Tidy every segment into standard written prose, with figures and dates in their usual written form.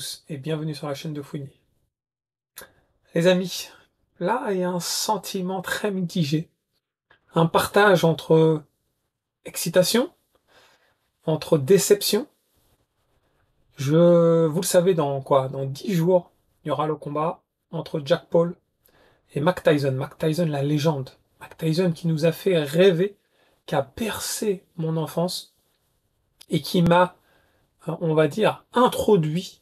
tous et bienvenue sur la chaîne de Fouini. Les amis, là il y a un sentiment très mitigé, un partage entre excitation, entre déception. Vous le savez, dans quoi? Dans 10 jours, il y aura le combat entre Jack Paul et Mike Tyson. Mike Tyson, la légende. Mike Tyson qui nous a fait rêver, qui a bercé mon enfance et qui m'a, on va dire, introduit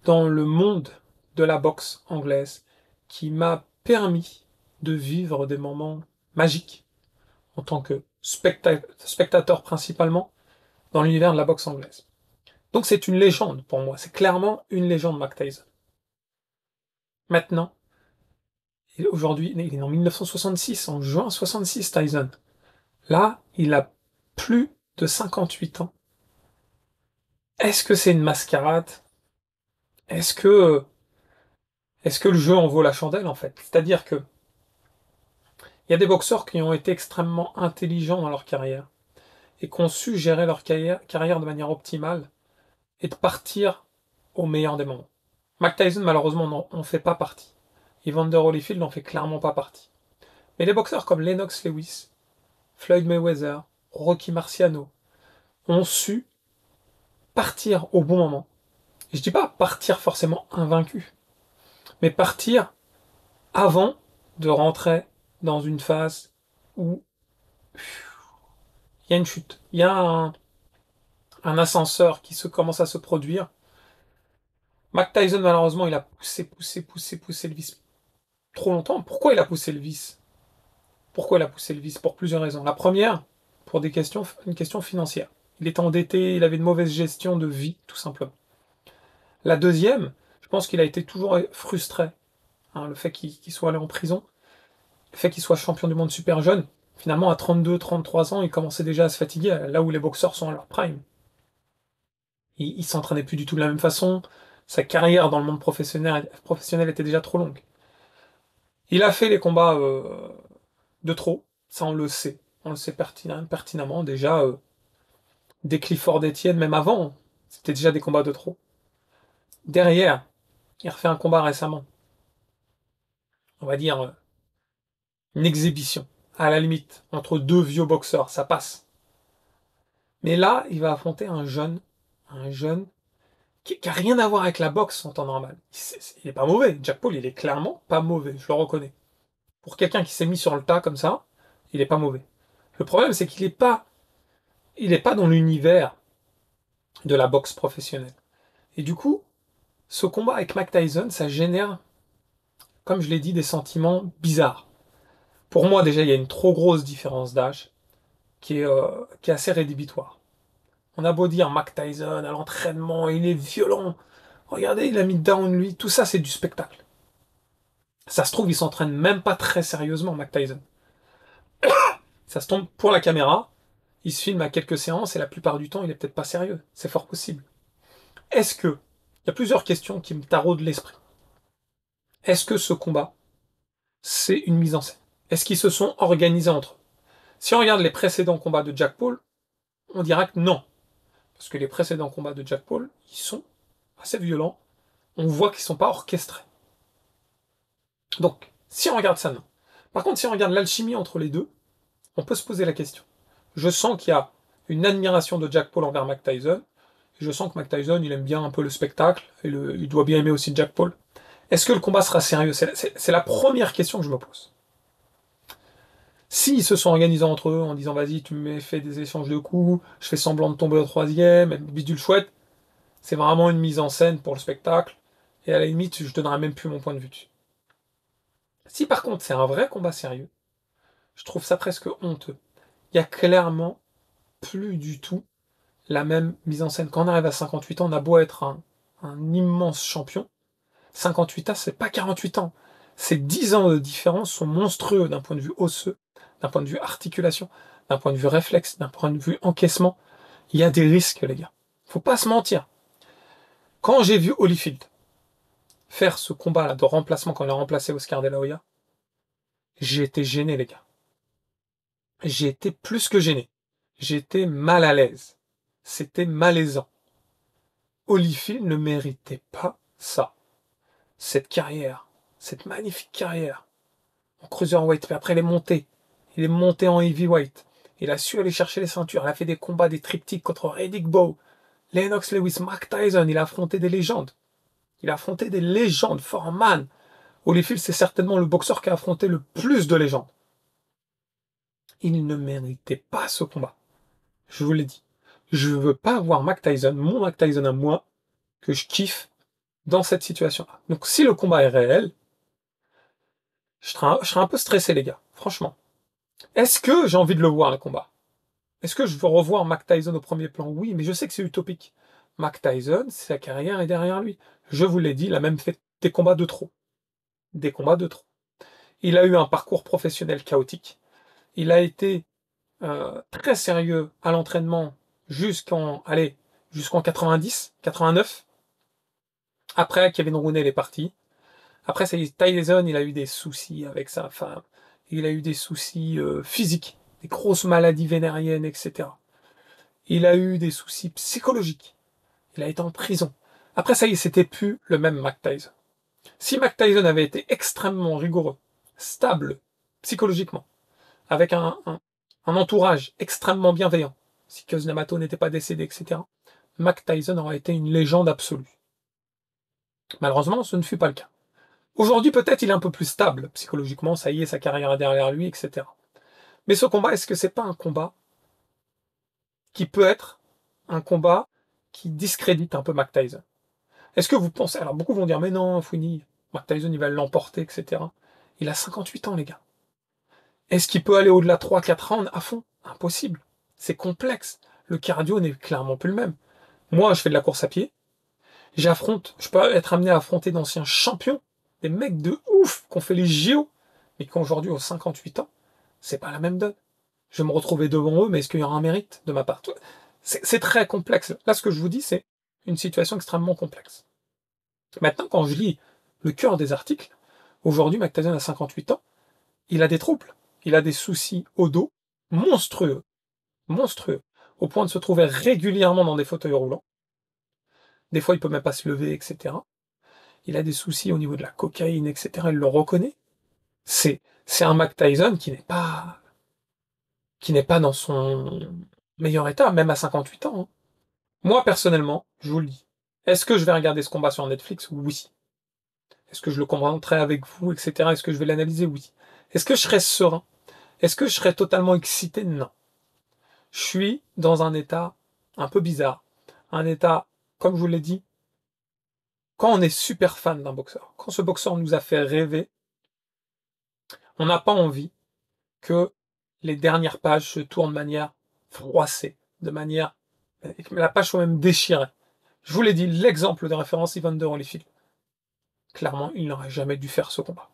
dans le monde de la boxe anglaise, qui m'a permis de vivre des moments magiques en tant que spectateur principalement dans l'univers de la boxe anglaise. Donc c'est une légende pour moi, c'est clairement une légende Mike Tyson. Maintenant, aujourd'hui, il est en 1966, en juin 66 Tyson. Là, il a plus de 58 ans. Est-ce que c'est une mascarade? Est-ce que est-ce que le jeu en vaut la chandelle en fait? C'est-à-dire que il y a des boxeurs qui ont été extrêmement intelligents dans leur carrière et qui ont su gérer leur carrière de manière optimale et de partir au meilleur des moments. Mike Tyson, malheureusement, n'en fait pas partie. Evander Holyfield n'en fait clairement pas partie. Mais des boxeurs comme Lennox Lewis, Floyd Mayweather, Rocky Marciano ont su partir au bon moment. Et je dis pas partir forcément invaincu, mais partir avant de rentrer dans une phase où il y a une chute, il y a un ascenseur qui commence à se produire. Mike Tyson, malheureusement, il a poussé le vice trop longtemps. Pourquoi il a poussé le vice? Pourquoi il a poussé le vice? Pour plusieurs raisons. La première, pour une question financière. Il était endetté, il avait une mauvaise gestion de vie, tout simplement. La deuxième, je pense qu'il a été toujours frustré. Hein, le fait qu'il soit allé en prison, le fait qu'il soit champion du monde super jeune. Finalement, à 32, 33 ans, il commençait déjà à se fatiguer, là où les boxeurs sont à leur prime. Il s'entraînait plus du tout de la même façon. Sa carrière dans le monde professionnel était déjà trop longue. Il a fait les combats de trop, ça on le sait. On le sait pertinemment. Déjà, des Clifford Etienne, même avant, c'était déjà des combats de trop. Derrière, il refait un combat récemment. On va dire une exhibition. À la limite, entre deux vieux boxeurs, ça passe. Mais là, il va affronter un jeune qui a rien à voir avec la boxe en temps normal. Il est pas mauvais. Jack Paul, il est clairement pas mauvais, je le reconnais. Pour quelqu'un qui s'est mis sur le tas comme ça, il est pas mauvais. Le problème, c'est il est pas dans l'univers de la boxe professionnelle. Et du coup, ce combat avec Mike Tyson, ça génère, comme je l'ai dit, des sentiments bizarres. Pour moi, déjà, il y a une trop grosse différence d'âge qui est assez rédhibitoire. On a beau dire Mike Tyson à l'entraînement, il est violent. Regardez, il a mis down lui. Tout ça, c'est du spectacle. Ça se trouve, il s'entraîne même pas très sérieusement, Mike Tyson. Ça se tombe pour la caméra, il se filme à quelques séances et la plupart du temps, il est peut-être pas sérieux. C'est fort possible. Est-ce que, il y a plusieurs questions qui me taraudent l'esprit. Est-ce que ce combat, c'est une mise en scène? Est-ce qu'ils se sont organisés entre eux? Si on regarde les précédents combats de Jack Paul, on dira que non. Parce que les précédents combats de Jack Paul, ils sont assez violents. On voit qu'ils sont pas orchestrés. Donc, si on regarde ça, non. Par contre, si on regarde l'alchimie entre les deux, on peut se poser la question. Je sens qu'il y a une admiration de Jack Paul envers Mike Tyson. Et je sens que Mike Tyson, il aime bien un peu le spectacle. Et il doit bien aimer aussi Jack Paul. Est-ce que le combat sera sérieux? C'est la première question que je me pose. S'ils se sont organisés entre eux en disant vas-y, tu me fais des échanges de coups, je fais semblant de tomber au troisième, bidule chouette, c'est vraiment une mise en scène pour le spectacle. Et à la limite, je donnerai même plus mon point de vue dessus. Si par contre c'est un vrai combat sérieux, je trouve ça presque honteux. Il y a clairement plus du tout la même mise en scène. Quand on arrive à 58 ans, on a beau être un immense champion. 58 ans, c'est pas 48 ans. Ces 10 ans de différence sont monstrueux d'un point de vue osseux, d'un point de vue articulation, d'un point de vue réflexe, d'un point de vue encaissement. Il y a des risques, les gars. Faut pas se mentir. Quand j'ai vu Holyfield faire ce combat-là de remplacement quand il a remplacé Oscar De La Hoya, j'ai été gêné, les gars. J'ai été plus que gêné. J'étais mal à l'aise. C'était malaisant. Holyfield ne méritait pas ça. Cette carrière, cette magnifique carrière en cruiserweight, puis après il est monté. Il est monté en heavyweight. Il a su aller chercher les ceintures. Il a fait des combats, des triptyques contre Riddick Bowe, Lennox Lewis, Mike Tyson. Il a affronté des légendes. Il a affronté des légendes. Foreman. Holyfield, c'est certainement le boxeur qui a affronté le plus de légendes. Il ne méritait pas ce combat. Je vous l'ai dit. Je veux pas avoir Mike Tyson, mon Mike Tyson à moi, que je kiffe dans cette situation-là. Donc si le combat est réel, je serai un peu stressé, les gars. Franchement. Est-ce que j'ai envie de le voir, le combat? Est-ce que je veux revoir Mike Tyson au premier plan? Oui, mais je sais que c'est utopique. Mike Tyson, sa carrière est derrière lui. Je vous l'ai dit, il a même fait des combats de trop. Des combats de trop. Il a eu un parcours professionnel chaotique. Il a été très sérieux à l'entraînement jusqu'en 90, 89. Après, Kevin Rooney est parti. Après, Tyson, il a eu des soucis avec sa femme. Il a eu des soucis physiques, des grosses maladies vénériennes, etc. Il a eu des soucis psychologiques. Il a été en prison. Après, ça y est, c'était plus le même Mike Tyson. Si Mike Tyson avait été extrêmement rigoureux, stable psychologiquement, avec un entourage extrêmement bienveillant, si Cus D'Amato n'était pas décédé, etc., Mike Tyson aurait été une légende absolue. Malheureusement, ce ne fut pas le cas. Aujourd'hui, peut-être il est un peu plus stable psychologiquement, ça y est, sa carrière est derrière lui, etc. Mais ce combat, est-ce que c'est pas un combat qui peut être un combat qui discrédite un peu Mike Tyson? Est-ce que vous pensez, alors beaucoup vont dire, mais non, Fouini, Mike Tyson, il va l'emporter, etc. Il a 58 ans, les gars. Est-ce qu'il peut aller au-delà de 3-4 rounds à fond? Impossible. C'est complexe. Le cardio n'est clairement plus le même. Moi, je fais de la course à pied. Je peux être amené à affronter d'anciens champions, des mecs de ouf qui ont fait les JO, mais qui aujourd'hui ont 58 ans. C'est pas la même donne. Je vais me retrouver devant eux, mais est-ce qu'il y aura un mérite de ma part? C'est très complexe. Là, ce que je vous dis, c'est une situation extrêmement complexe. Maintenant, quand je lis le cœur des articles, aujourd'hui, Mike Tyson a 58 ans, il a des troubles. Il a des soucis au dos monstrueux, monstrueux, au point de se trouver régulièrement dans des fauteuils roulants. Des fois, il peut même pas se lever, etc. Il a des soucis au niveau de la cocaïne, etc. Il le reconnaît. C'est un Mike Tyson qui n'est pas dans son meilleur état, même à 58 ans. Hein. Moi, personnellement, je vous le dis. Est-ce que je vais regarder ce combat sur Netflix? Oui. Est-ce que je le commenterai avec vous, etc. Est-ce que je vais l'analyser? Oui. Est-ce que je serai serein? Est-ce que je serai totalement excité? Non. Je suis dans un état un peu bizarre. Un état, comme je vous l'ai dit, quand on est super fan d'un boxeur, quand ce boxeur nous a fait rêver, on n'a pas envie que les dernières pages se tournent de manière froissée, de manière... La page soit même déchirée. Je vous l'ai dit, l'exemple de référence Evander Holyfield. Clairement, il n'aurait jamais dû faire ce combat.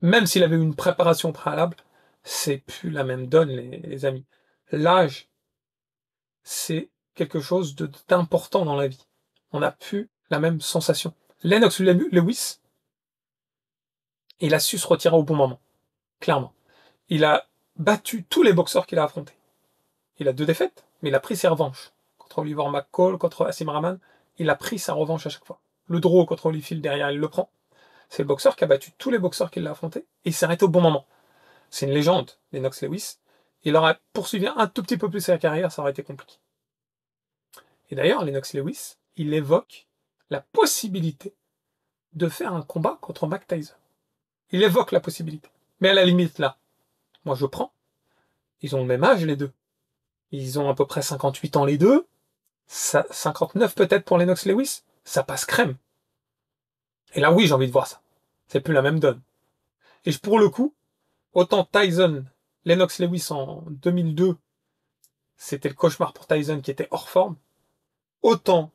Même s'il avait eu une préparation préalable, c'est plus la même donne, les amis. L'âge, c'est quelque chose d'important dans la vie. On n'a plus la même sensation. Lennox Lewis, il a su se retirer au bon moment. Clairement. Il a battu tous les boxeurs qu'il a affrontés. Il a 2 défaites, mais il a pris ses revanches. Contre Oliver McCall, contre Asim Rahman, il a pris sa revanche à chaque fois. Le draw contre Holyfield derrière, il le prend. C'est le boxeur qui a battu tous les boxeurs qu'il a affrontés, et il s'est arrêté au bon moment. C'est une légende, Lennox Lewis. Il aurait poursuivi un tout petit peu plus sa carrière, ça aurait été compliqué. Et d'ailleurs, Lennox Lewis, il évoque la possibilité de faire un combat contre Mike Tyson. Il évoque la possibilité. Mais à la limite, là, moi je prends. Ils ont le même âge, les deux. Ils ont à peu près 58 ans, les deux. 59 peut-être pour Lennox Lewis. Ça passe crème. Et là, oui, j'ai envie de voir ça. C'est plus la même donne. Et pour le coup, autant Tyson, Lennox Lewis en 2002, c'était le cauchemar pour Tyson qui était hors forme. Autant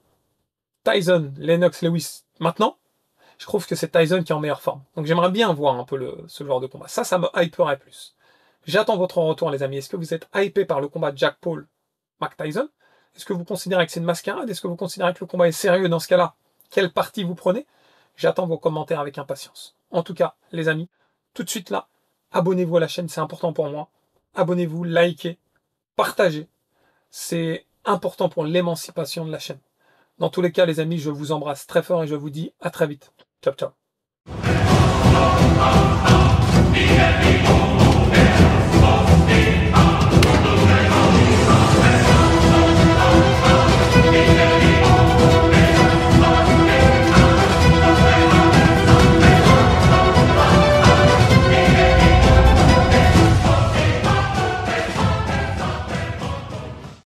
Tyson, Lennox Lewis maintenant, je trouve que c'est Tyson qui est en meilleure forme. Donc j'aimerais bien voir un peu ce genre de combat. Ça me hyperait plus. J'attends votre retour, les amis. Est-ce que vous êtes hypé par le combat de Jack Paul, Mike Tyson? Est-ce que vous considérez que c'est une mascarade? Est-ce que vous considérez que le combat est sérieux dans ce cas-là? Quelle partie vous prenez? J'attends vos commentaires avec impatience. En tout cas, les amis, tout de suite là, abonnez-vous à la chaîne, c'est important pour moi. Abonnez-vous, likez, partagez. C'est important pour l'émancipation de la chaîne. Dans tous les cas, les amis, je vous embrasse très fort et je vous dis à très vite. Ciao, ciao.